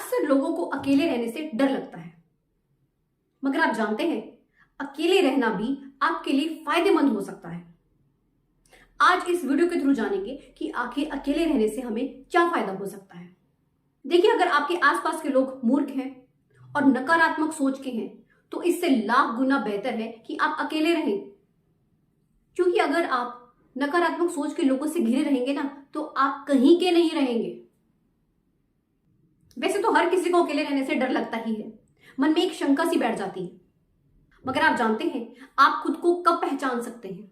अक्सर लोगों को अकेले रहने से डर लगता है, मगर आप जानते हैं अकेले रहना भी आपके लिए फायदेमंद हो सकता है। आज इस वीडियो के थ्रू जानेंगे कि आखिर अकेले रहने से हमें क्या फायदा हो सकता है। देखिए, अगर आपके आसपास के लोग मूर्ख हैं और नकारात्मक सोच के हैं तो इससे लाख गुना बेहतर है कि आप अकेले रहें, क्योंकि अगर आप नकारात्मक सोच के लोगों से घिरे रहेंगे ना तो आप कहीं के नहीं रहेंगे। वैसे तो हर किसी को अकेले रहने से डर लगता ही है, मन में एक शंका सी बैठ जाती है, मगर आप जानते हैं आप खुद को कब पहचान सकते हैं,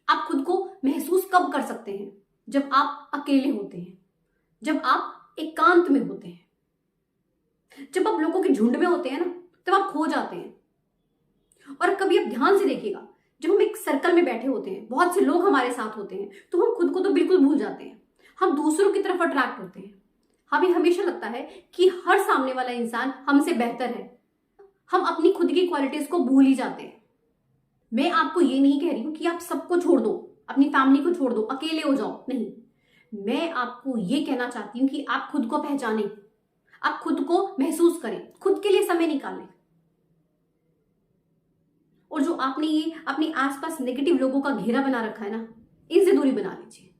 आप खुद को महसूस कब कर सकते हैं? जब आप अकेले होते हैं, जब आप एकांत में होते हैं। जब आप लोगों के झुंड में होते हैं ना तब आप खो जाते हैं। और कभी आप ध्यान से देखिएगा, जब हम एक सर्कल में बैठे होते हैं, बहुत से लोग हमारे साथ होते हैं, तो हम खुद को तो बिल्कुल भूल जाते हैं, हम दूसरों की तरफ अट्रैक्ट होते हैं। हमें हमेशा लगता है कि हर सामने वाला इंसान हमसे बेहतर है, हम अपनी खुद की क्वालिटीज को भूल ही जाते हैं। मैं आपको ये नहीं कह रही हूं कि आप सबको छोड़ दो, अपनी फैमिली को छोड़ दो, अकेले हो जाओ, नहीं। मैं आपको ये कहना चाहती हूं कि आप खुद को पहचानें, आप खुद को महसूस करें, खुद के लिए समय निकालें। और जो आपने ये अपने आसपास नेगेटिव लोगों का घेरा बना रखा है ना, इनसे दूरी बना लीजिए।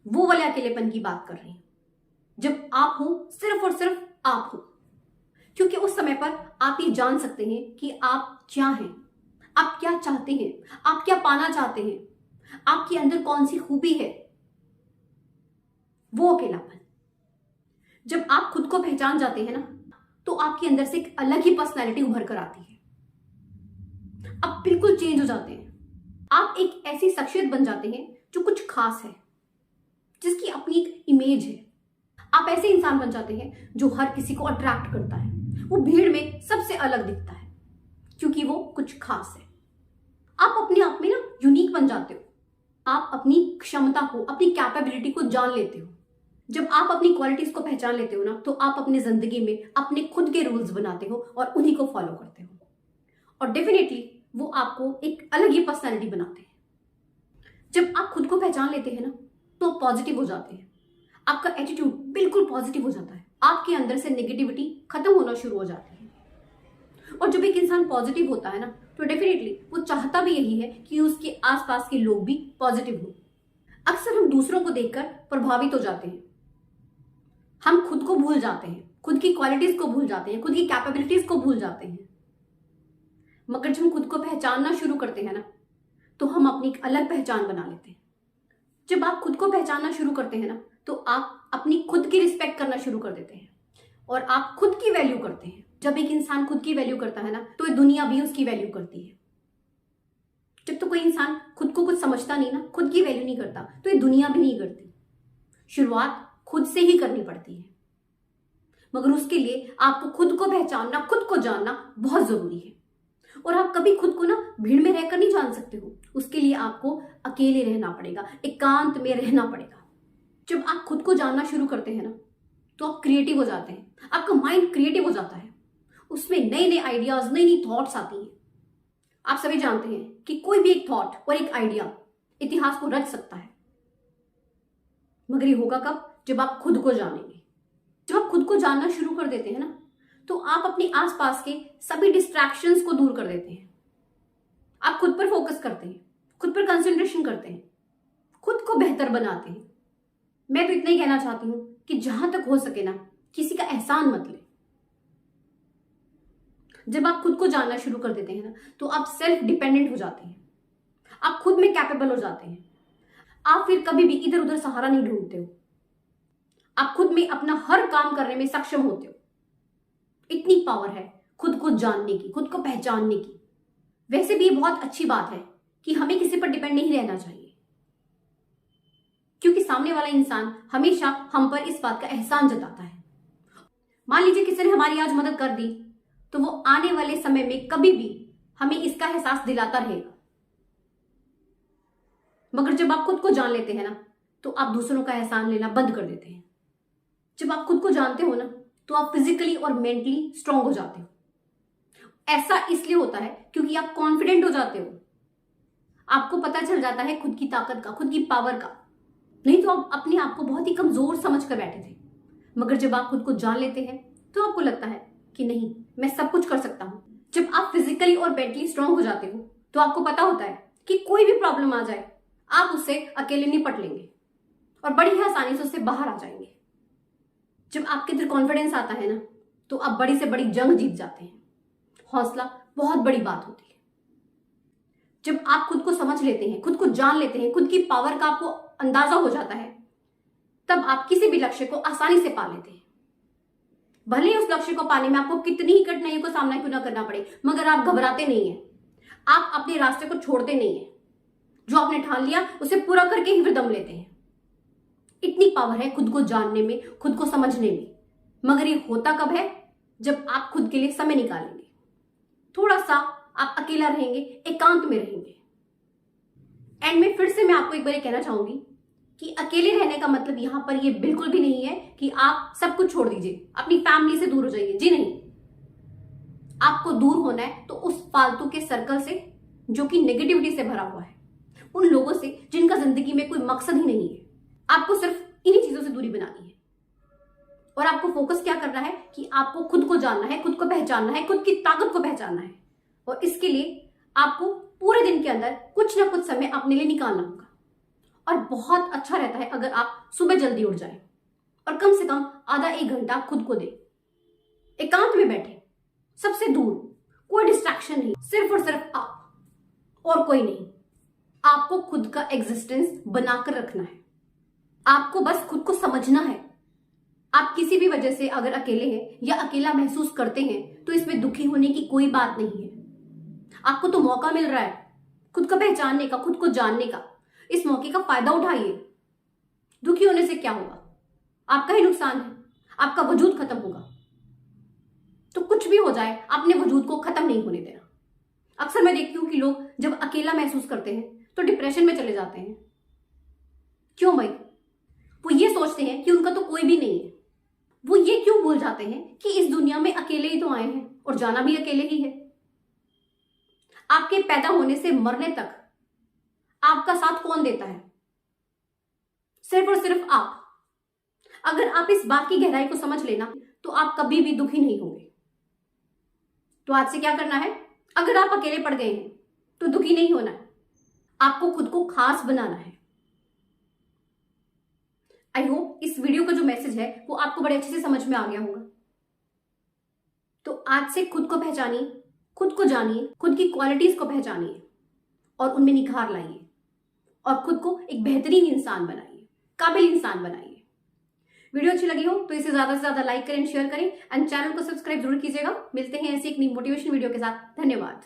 वो वाले अकेलेपन की बात कर रही हूं जब आप हो, सिर्फ और सिर्फ आप हो, क्योंकि उस समय पर आप ये जान सकते हैं कि आप क्या हैं, आप क्या चाहते हैं, आप क्या पाना चाहते हैं, आपके अंदर कौन सी खूबी है। वो अकेलापन जब आप खुद को पहचान जाते हैं ना तो आपके अंदर से एक अलग ही पर्सनैलिटी उभर कर आती है। आप बिल्कुल चेंज हो जाते हैं, आप एक ऐसी शख्सियत बन जाते हैं जो कुछ खास है, जिसकी अपनी एक इमेज है। आप ऐसे इंसान बन जाते हैं जो हर किसी को अट्रैक्ट करता है, वो भीड़ में सबसे अलग दिखता है क्योंकि वो कुछ खास है। आप अपने आप में ना यूनिक बन जाते हो, आप अपनी क्षमता को, अपनी कैपेबिलिटी को जान लेते हो। जब आप अपनी क्वालिटीज को पहचान लेते हो ना तो आप अपनी जिंदगी में अपने खुद के रूल्स बनाते हो और उन्हीं को फॉलो करते हो, और डेफिनेटली वो आपको एक अलग ही पर्सनैलिटी बनाते हैं। जब आप खुद को पहचान लेते हैं ना तो पॉजिटिव हो जाते हैं, आपका एटीट्यूड बिल्कुल पॉजिटिव हो जाता है, आपके अंदर से नेगेटिविटी खत्म होना शुरू हो जाती है। और जब एक इंसान पॉजिटिव होता है ना तो डेफिनेटली वो चाहता भी यही है कि उसके आसपास के लोग भी पॉजिटिव हो। अक्सर हम दूसरों को देखकर प्रभावित हो जाते हैं, हम खुद को भूल जाते हैं, खुद की क्वालिटीज को भूल जाते हैं, खुद की कैपेबिलिटीज को भूल जाते हैं। मगर जब हम खुद को पहचानना शुरू करते हैं ना तो हम अपनी एक अलग पहचान बना लेते हैं। जब आप खुद को पहचानना शुरू करते हैं ना तो आप अपनी खुद की रिस्पेक्ट करना शुरू कर देते हैं और आप खुद की वैल्यू करते हैं। जब एक इंसान खुद की वैल्यू करता है ना तो ये दुनिया भी उसकी वैल्यू करती है। जब तो कोई इंसान खुद को कुछ समझता नहीं ना, खुद की वैल्यू नहीं करता, तो ये दुनिया भी नहीं करती। शुरुआत खुद से ही करनी पड़ती है, मगर उसके लिए आपको खुद को पहचानना, खुद को जानना बहुत जरूरी है। और आप कभी खुद को ना भीड़ में रहकर नहीं जान सकते हो, उसके लिए आपको अकेले रहना पड़ेगा, एकांत में रहना पड़ेगा। जब आप खुद को जानना शुरू करते हैं ना तो आप क्रिएटिव हो जाते हैं, आपका माइंड क्रिएटिव हो जाता है, उसमें नए नए आइडियाज, नई नई थॉट्स आती हैं। आप सभी जानते हैं कि कोई भी एक थॉट और एक आइडिया इतिहास को रच सकता है, मगर ये होगा कब? जब आप खुद को जानेंगे। जब आप खुद को जानना शुरू कर देते हैं ना तो आप अपने आसपास के सभी डिस्ट्रैक्शंस को दूर कर देते हैं, आप खुद पर फोकस करते हैं, खुद पर कंसंट्रेशन करते हैं, खुद को बेहतर बनाते हैं। मैं तो इतना ही कहना चाहती हूं कि जहां तक हो सके ना किसी का एहसान मत ले। जब आप खुद को जानना शुरू कर देते हैं ना तो आप सेल्फ डिपेंडेंट हो जाते हैं, आप खुद में कैपेबल हो जाते हैं, आप फिर कभी भी इधर उधर सहारा नहीं ढूंढते हो, आप खुद में अपना हर काम करने में सक्षम होते हो। इतनी पावर है खुद को जानने की, खुद को पहचानने की। वैसे भी ये बहुत अच्छी बात है कि हमें किसी पर डिपेंड नहीं रहना चाहिए, क्योंकि सामने वाला इंसान हमेशा हम पर इस बात का एहसान जताता है। मान लीजिए किसी ने हमारी आज मदद कर दी तो वो आने वाले समय में कभी भी हमें इसका एहसास दिलाता रहेगा। मगर जब आप खुद को जान लेते हैं ना तो आप दूसरों का एहसान लेना बंद कर देते हैं। जब आप खुद को जानते हो ना तो आप फिजिकली और मेंटली स्ट्रांग हो जाते हो। ऐसा इसलिए होता है क्योंकि आप कॉन्फिडेंट हो जाते हो, आपको पता चल जाता है खुद की ताकत का, खुद की पावर का। नहीं तो आप अपने आप को बहुत ही कमजोर समझ कर बैठे थे, मगर जब आप खुद को जान लेते हैं तो आपको लगता है कि नहीं, मैं सब कुछ कर सकता हूं। जब आप फिजिकली और मेंटली स्ट्रांग हो जाते हो तो आपको पता होता है कि कोई भी प्रॉब्लम आ जाए आप उससे अकेले निपट लेंगे और बड़ी ही आसानी से उससे बाहर आ जाएंगे। जब आपके अंदर कॉन्फिडेंस आता है ना तो आप बड़ी से बड़ी जंग जीत जाते हैं। हौसला बहुत बड़ी बात होती है। जब आप खुद को समझ लेते हैं, खुद को जान लेते हैं, खुद की पावर का आपको अंदाजा हो जाता है, तब आप किसी भी लक्ष्य को आसानी से पा लेते हैं। भले ही उस लक्ष्य को पाने में आपको कितनी ही कठिनाइयों का सामना क्यों ना करना पड़े, मगर आप घबराते नहीं हैं। आप अपने रास्ते को छोड़ते नहीं हैं। जो आपने ठान लिया उसे पूरा करके ही फिर दम लेते हैं। इतनी पावर है खुद को जानने में, खुद को समझने में। मगर ये होता कब है? जब आप खुद के लिए समय निकालेंगे, थोड़ा सा आप अकेला रहेंगे, एकांत में रहेंगे। एंड में फिर से मैं आपको एक बार कहना चाहूंगी कि अकेले रहने का मतलब यहां पर ये बिल्कुल भी नहीं है कि आप सब कुछ छोड़ दीजिए, अपनी फैमिली से दूर हो जाइए। जी नहीं, आपको दूर होना है तो उस फालतू के सर्कल से जो कि नेगेटिविटी से भरा हुआ है, उन लोगों से जिनका जिंदगी में कोई मकसद ही नहीं है। आपको सिर्फ इन्हीं चीजों से दूरी बनानी है और आपको फोकस क्या करना है कि आपको खुद को जानना है, खुद को पहचानना है, खुद की ताकत को पहचानना है। और इसके लिए आपको पूरे दिन के अंदर कुछ ना कुछ समय अपने लिए निकालना होगा। और बहुत अच्छा रहता है अगर आप सुबह जल्दी उठ जाएं और कम से कम आधा एक घंटा खुद को दें, एकांत में बैठे, सबसे दूर, कोई डिस्ट्रैक्शन नहीं, सिर्फ और सिर्फ आप और कोई नहीं। आपको खुद का एग्जिस्टेंस बनाकर रखना है। आपको बस खुद को समझना है। आप किसी भी वजह से अगर अकेले हैं या अकेला महसूस करते हैं तो इसमें दुखी होने की कोई बात नहीं है। आपको तो मौका मिल रहा है खुद को पहचानने का, खुद को जानने का। इस मौके का फायदा उठाइए। दुखी होने से क्या होगा? आपका ही नुकसान है, आपका वजूद खत्म होगा। तो कुछ भी हो जाए, अपने वजूद को खत्म नहीं होने देना। अक्सर मैं देखती हूं कि लोग जब अकेला महसूस करते हैं तो डिप्रेशन में चले जाते हैं। क्यों भाई? वो ये सोचते हैं कि उनका तो कोई भी नहीं है। वो ये क्यों भूल जाते हैं कि इस दुनिया में अकेले ही तो आए हैं और जाना भी अकेले ही है। आपके पैदा होने से मरने तक आपका साथ कौन देता है? सिर्फ और सिर्फ आप। अगर आप इस बात की गहराई को समझ लेना तो आप कभी भी दुखी नहीं होंगे। तो आज से क्या करना है? अगर आप अकेले पड़ गए हैं तो दुखी नहीं होना है, आपको खुद को खास बनाना है। आई होप इस वीडियो का जो मैसेज है वो आपको बड़े अच्छे से समझ में आ गया होगा। तो आज से खुद को पहचानिए, खुद को जानिए, खुद की क्वालिटीज को पहचानिए और उनमें निखार लाइए और खुद को एक बेहतरीन इंसान बनाइए, काबिल इंसान बनाइए। वीडियो अच्छी लगी हो तो इसे ज्यादा से ज्यादा लाइक करें, शेयर करें एंड चैनल को सब्सक्राइब जरूर कीजिएगा। मिलते हैं ऐसी एक नई मोटिवेशन वीडियो के साथ। धन्यवाद।